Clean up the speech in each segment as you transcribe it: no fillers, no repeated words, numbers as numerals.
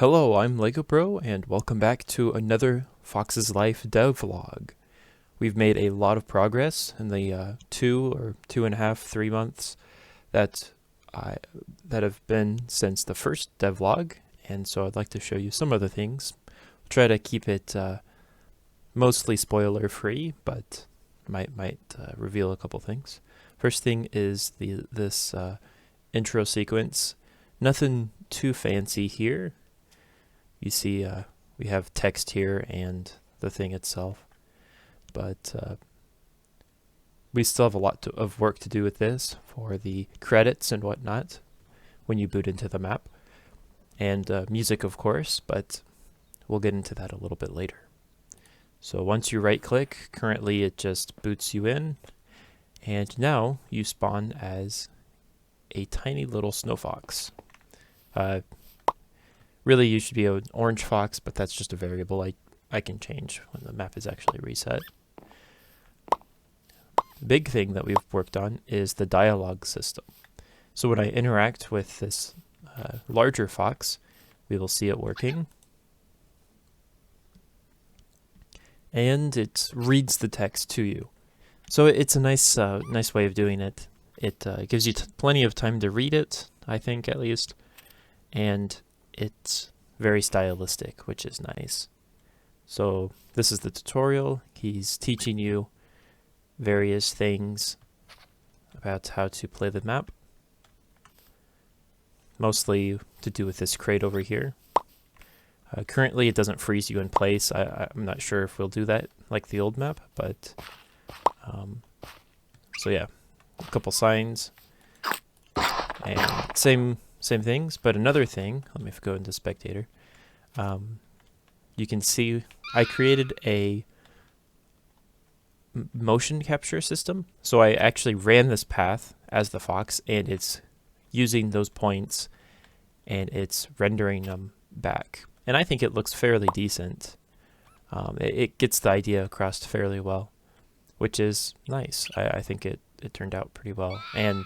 Hello, I'm Lego Bro, and welcome back to another Fox's Life devlog. We've made a lot of progress in the 2.5, 3 months that have been since the first devlog, and so I'd like to show you some other things. We'll try to keep it mostly spoiler-free, but might reveal a couple things. First thing is this intro sequence. Nothing too fancy here. You see, we have text here and the thing itself, but we still have a lot of work to do with this for the credits and whatnot when you boot into the map, and music, of course, but we'll get into that a little bit later. So once you right-click, currently it just boots you in, and now you spawn as a tiny little snow fox. Really, you should be an orange fox, but that's just a variable I can change when the map is actually reset. The big thing that we've worked on is the dialog system. So when I interact with this larger fox, we will see it working. And it reads the text to you. So it's a nice way of doing it. It gives you plenty of time to read it, I think, at least. And it's very stylistic, which is nice. So this is the tutorial. He's teaching you various things about how to play the map. Mostly to do with this crate over here. Currently it doesn't freeze you in place. I'm not sure if we'll do that like the old map, but so yeah, a couple signs and same things, but another thing, let me go into spectator. You can see I created a motion capture system. So I actually ran this path as the fox, and it's using those points and it's rendering them back. And I think it looks fairly decent. It gets the idea across fairly well, which is nice. I think it turned out pretty well. And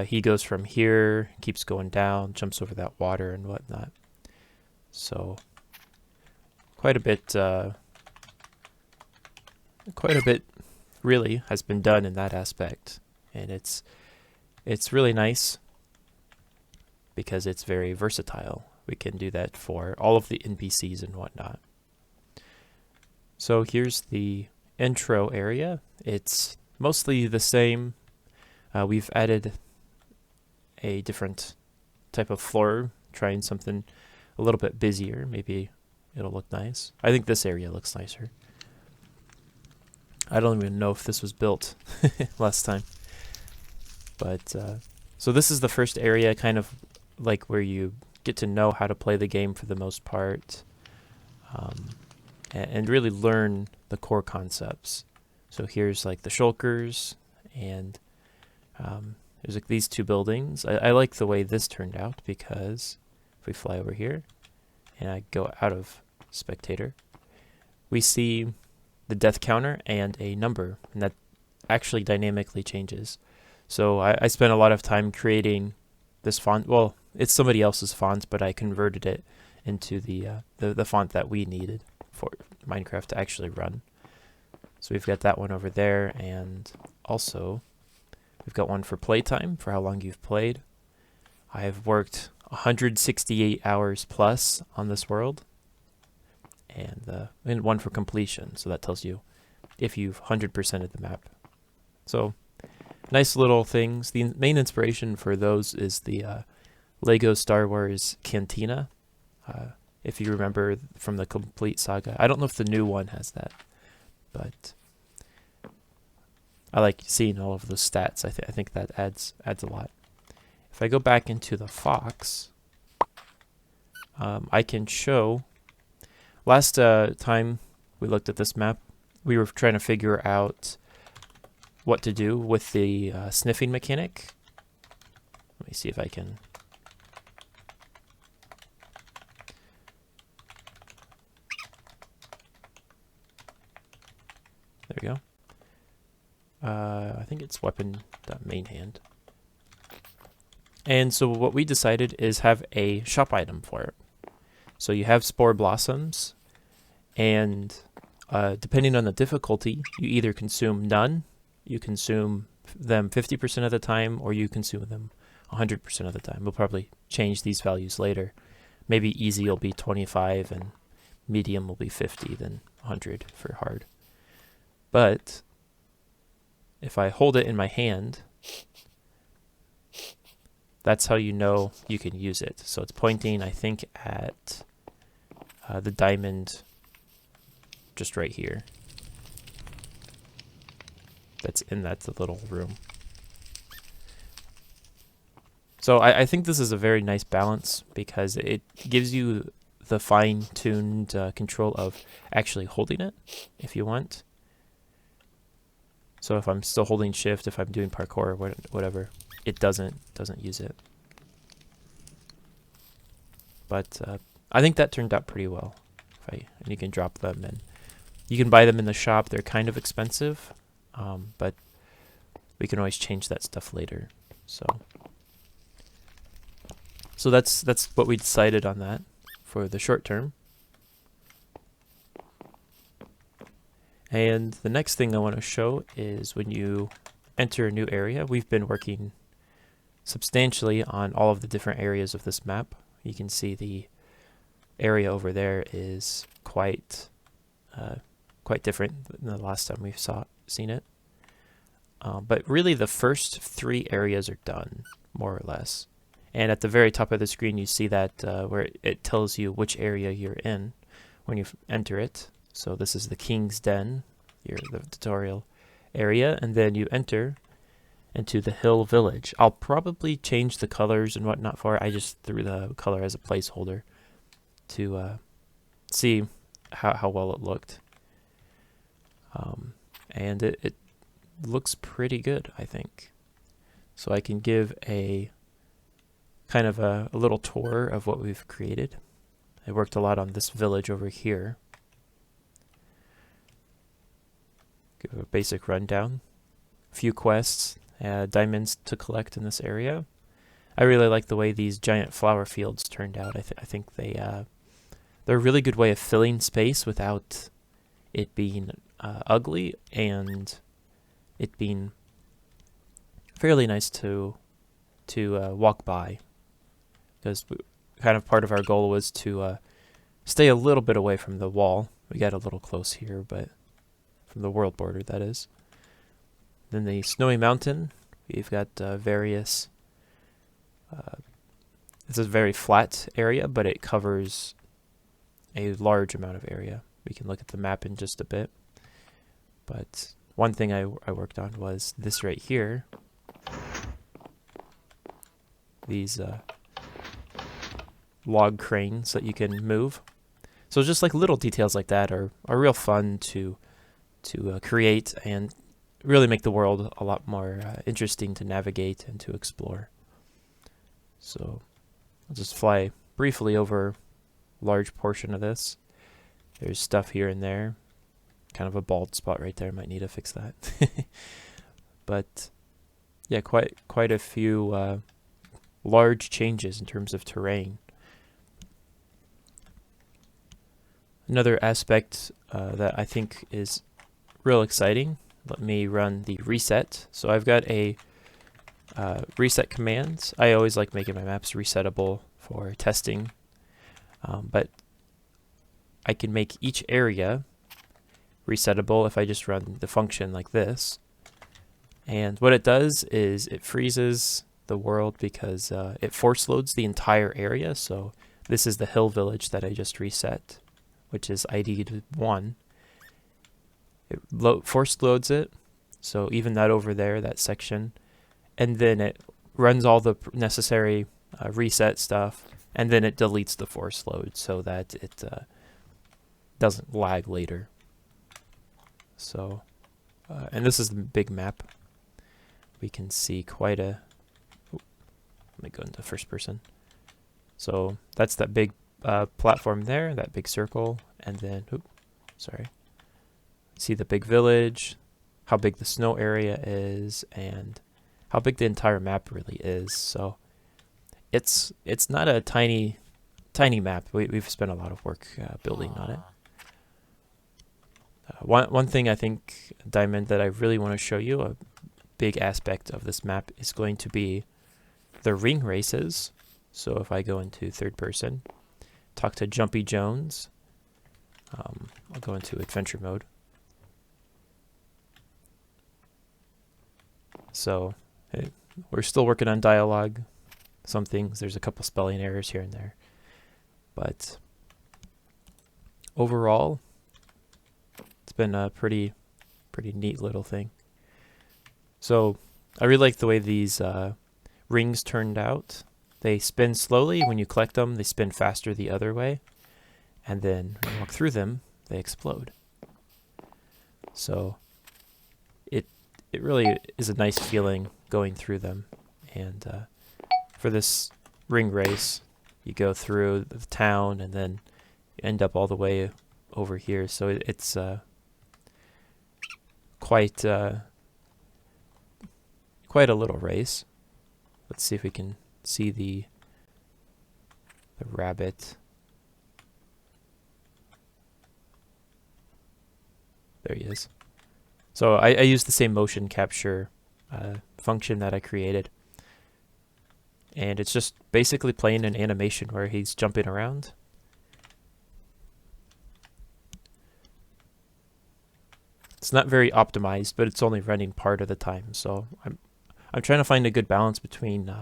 he goes from here, keeps going down, jumps over that water and whatnot. So quite a bit really has been done in that aspect, and it's really nice because it's very versatile. We can do that for all of the NPCs and whatnot. So here's the intro area. It's mostly the same. We've added a different type of floor, trying something a little bit busier. Maybe it'll look nice. I think this area looks nicer. I don't even know if this was built last time. But so this is the first area, kind of like where you get to know how to play the game for the most part, and really learn the core concepts. So here's like the shulkers, and there's like these two buildings. I like the way this turned out, because if we fly over here and I go out of spectator, we see the death counter and a number, and that actually dynamically changes. So I spent a lot of time creating this font. Well, it's somebody else's font, but I converted it into the font that we needed for Minecraft to actually run. So we've got that one over there, and also we've got one for playtime, for how long you've played. I have worked 168 hours plus on this world, and one for completion, so that tells you if you've 100%ed the map. So nice little things. The main inspiration for those is the Lego Star Wars Cantina, if you remember from the Complete Saga. I don't know if the new one has that, but I like seeing all of the stats. I think that adds a lot. If I go back into the fox, I can show. Last time we looked at this map, we were trying to figure out what to do with the sniffing mechanic. Let me see if I can. There we go. I think it's weapon.main hand. And so what we decided is have a shop item for it. So you have spore blossoms, and depending on the difficulty, you either consume none, you consume them 50% of the time, or you consume them 100% of the time. We'll probably change these values later. Maybe easy will be 25 and medium will be 50, then 100 for hard. But if I hold it in my hand, that's how you know you can use it. So it's pointing, I think, at the diamond just right here. That's in that little room. So I think this is a very nice balance because it gives you the fine-tuned control of actually holding it if you want. So if I'm still holding shift, if I'm doing parkour or whatever, it doesn't use it. But I think that turned out pretty well. And you can drop them, and you can buy them in the shop. They're kind of expensive, but we can always change that stuff later. So that's what we decided on that for the short term. And the next thing I want to show is when you enter a new area. We've been working substantially on all of the different areas of this map. You can see the area over there is quite different than the last time we've seen it. But really the first 3 areas are done, more or less. And at the very top of the screen you see that where it tells you which area you're in when you enter it. So this is the King's Den, the tutorial area, and then you enter into the Hill Village. I'll probably change the colors and whatnot for it. I just threw the color as a placeholder to see how well it looked. And it looks pretty good, I think. So I can give a kind of a little tour of what we've created. I worked a lot on this village over here. Give a basic rundown. A few quests, diamonds to collect in this area. I really like the way these giant flower fields turned out. I think they're a really good way of filling space without it being ugly, and it being fairly nice to walk by. Because kind of part of our goal was to stay a little bit away from the wall. We got a little close here, but from the world border, that is. Then the Snowy Mountain, we've got various... it's a very flat area, but it covers a large amount of area. We can look at the map in just a bit. But one thing I worked on was this right here. These log cranes that you can move. So just like little details like that are real fun to create and really make the world a lot more interesting to navigate and to explore. So I'll just fly briefly over a large portion of this. There's stuff here and there. Kind of a bald spot right there. Might need to fix that. But yeah, quite a few large changes in terms of terrain. Another aspect that I think is real exciting. Let me run the reset. So I've got a reset commands. I always like making my maps resettable for testing, but I can make each area resettable if I just run the function like this. And what it does is it freezes the world because it force loads the entire area. So this is the Hill Village that I just reset, which is ID'd 1. It force loads it, so even that over there, that section, and then it runs all the necessary reset stuff, and then it deletes the force load so that it doesn't lag later. So, and this is the big map. We can see quite a... let me go into first person. So that's that big platform there, that big circle, and then, see the big village, how big the snow area is, and how big the entire map really is. So it's not a tiny tiny map. We've spent a lot of work building on it. One thing I think, Diamond, that I really want to show you, a big aspect of this map, is going to be the ring races. So if I go into third person, talk to Jumpy Jones, I'll go into adventure mode. So we're still working on dialogue. Some things, there's a couple spelling errors here and there. But overall, it's been a pretty neat little thing. So I really like the way these rings turned out. They spin slowly when you collect them. They spin faster the other way. And then when you walk through them, they explode. So it really is a nice feeling going through them. And for this ring race, you go through the town and then you end up all the way over here. So it's quite a little race. Let's see if we can see the rabbit. There he is. So I used the same motion capture function that I created. And it's just basically playing an animation where he's jumping around. It's not very optimized, but it's only running part of the time. So I'm trying to find a good balance between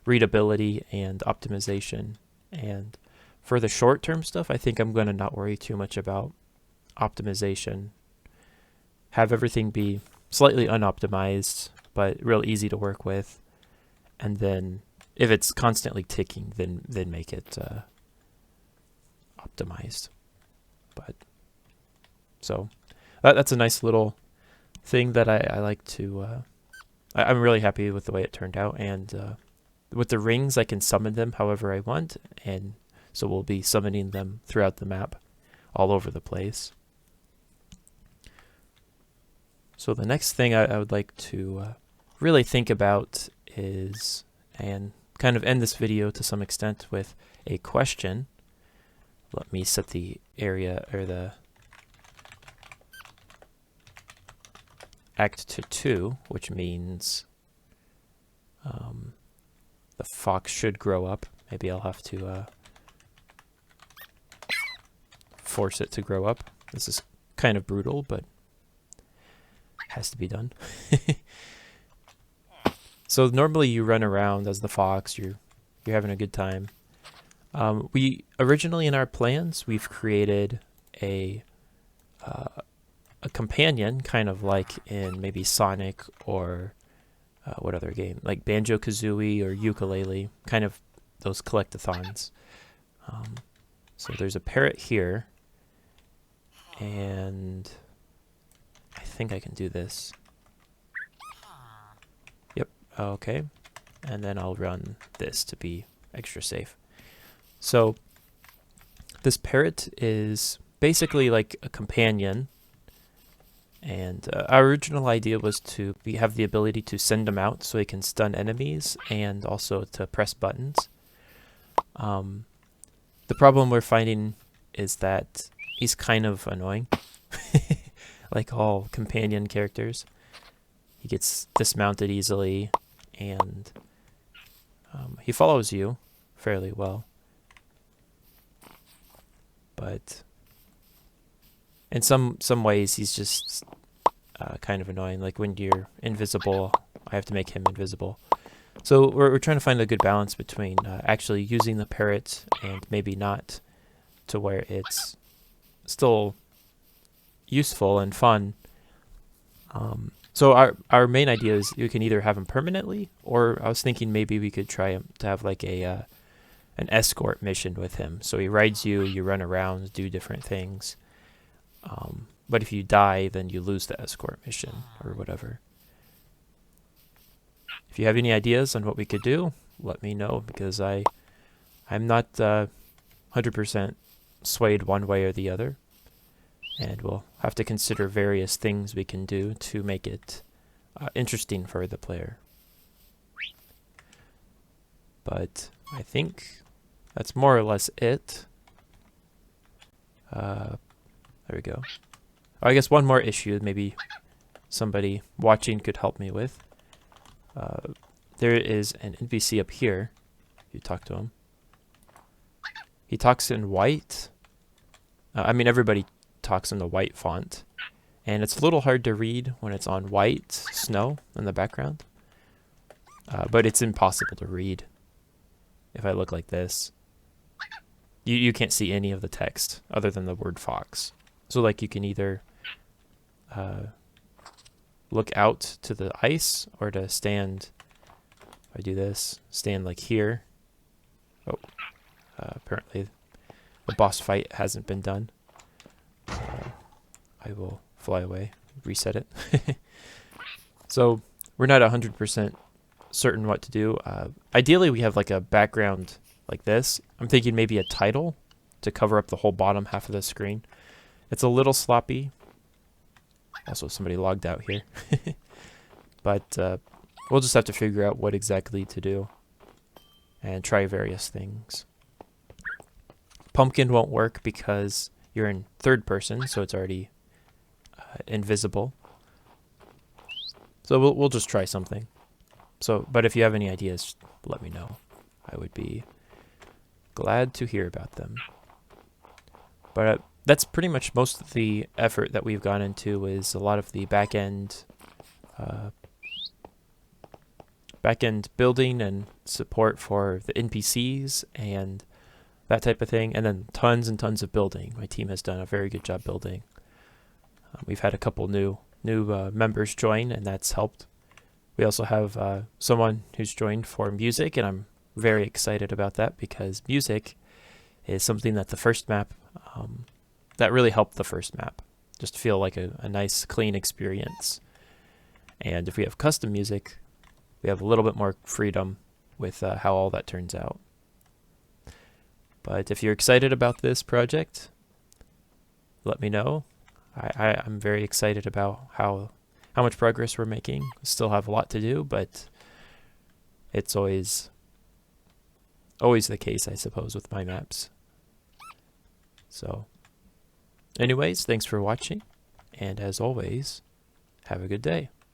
readability and optimization. And for the short-term stuff, I think I'm going to not worry too much about optimization. Have everything be slightly unoptimized, but real easy to work with. And then if it's constantly ticking, then make it optimized. But so that's a nice little thing that I like to. I'm really happy with the way it turned out, and with the rings, I can summon them however I want, and so we'll be summoning them throughout the map, all over the place. So the next thing I would like to really think about is, and kind of end this video to some extent with a question. Let me set the area, or the Act to 2, which means the fox should grow up. Maybe I'll have to force it to grow up. This is kind of brutal, but has to be done. So normally you run around as the fox, you're having a good time. We originally in our plans, we've created a companion, kind of like in maybe Sonic or what other game, like Banjo-Kazooie or Ukulele, kind of those collectathons. So there's a parrot here, and I think I can do this. Yep, okay. And then I'll run this to be extra safe. So this parrot is basically like a companion, and our original idea was to have the ability to send him out so he can stun enemies and also to press buttons. The problem we're finding is that he's kind of annoying, like all companion characters. He gets dismounted easily, and he follows you fairly well. But in some ways, he's just kind of annoying. Like when you're invisible, I have to make him invisible. So we're trying to find a good balance between actually using the parrot and maybe not, to where it's still useful and fun. So our main idea is you can either have him permanently, or I was thinking maybe we could try to have like an escort mission with him. So he rides you, you run around, do different things. But if you die, then you lose the escort mission or whatever. If you have any ideas on what we could do, let me know, because I'm not 100% swayed one way or the other. And we'll have to consider various things we can do to make it interesting for the player. But I think that's more or less it. There we go. Oh, I guess one more issue maybe somebody watching could help me with. There is an NPC up here. You talk to him. He talks in white. I mean, everybody talks in the white font. And it's a little hard to read when it's on white snow in the background. But it's impossible to read if I look like this. You can't see any of the text other than the word fox. So like you can either look out to the ice or to stand, if I do this, stand like here. Oh, apparently the boss fight hasn't been done. I will fly away, reset it. So we're not 100% certain what to do. Ideally we have like a background like this. I'm thinking maybe a title to cover up the whole bottom half of the screen. It's a little sloppy. Also somebody logged out here. But we'll just have to figure out what exactly to do and try various things. Pumpkin won't work because you're in third person, so it's already invisible. So we'll just try something. So, but if you have any ideas, let me know. I would be glad to hear about them. But that's pretty much most of the effort that we've gone into, is a lot of the back-end building and support for the NPCs and that type of thing, and then tons and tons of building. My team has done a very good job building. We've had a couple new members join, and that's helped. We also have someone who's joined for music, and I'm very excited about that because music is something that the first map, that really helped the first map. Just feel like a nice, clean experience. And if we have custom music, we have a little bit more freedom with how all that turns out. But if you're excited about this project, let me know. I'm very excited about how much progress we're making. We still have a lot to do, but it's always the case, I suppose, with my maps. So, anyways, thanks for watching, and as always, have a good day.